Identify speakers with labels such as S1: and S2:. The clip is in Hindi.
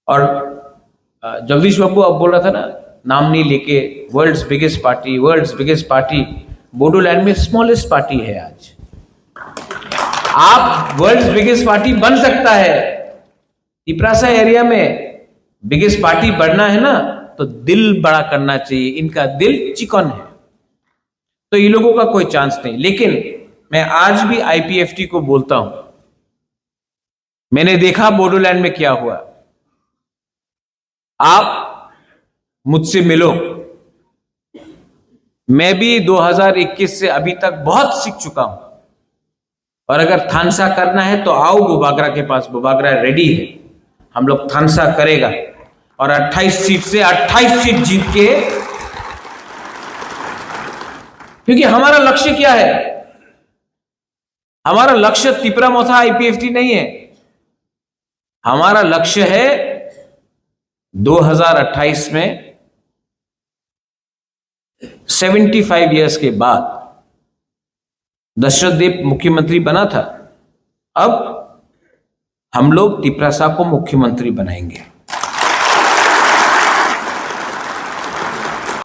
S1: और जगदीश बाबू अब बोल रहा था ना, नाम नहीं लेके, वर्ल्ड्स बिगेस्ट पार्टी, बोडोलैंड में स्मॉलेस्ट पार्टी है आज। आप वर्ल्ड्स बिगेस्ट पार्टी बन सकता है। तिपरासा एरिया में बिगेस्ट पार्टी बनना है ना, तो दिल बड़ा करना चाहिए। इनका दिल चिकन है, तो ये लोगों का कोई चांस नहीं। लेकिन मैं आज भी आईपीएफटी को बोलता हूं, मैंने देखा बोडोलैंड में क्या हुआ। आप मुझसे मिलो, मैं भी 2021 से अभी तक बहुत सीख चुका हूं। और अगर थानसा करना है तो आओ बुबागरा के पास, बुबागरा रेडी है, हम लोग थानसा करेगा। और 28 सीट से 28 सीट जीत के, क्योंकि हमारा लक्ष्य क्या है? हमारा लक्ष्य तिपरा मोथा आईपीएफटी नहीं है। हमारा लक्ष्य है 2028 में 75 इयर्स के बाद दशरथ देव मुख्यमंत्री बना था, अब हम लोग तिपरासा को मुख्यमंत्री बनाएंगे।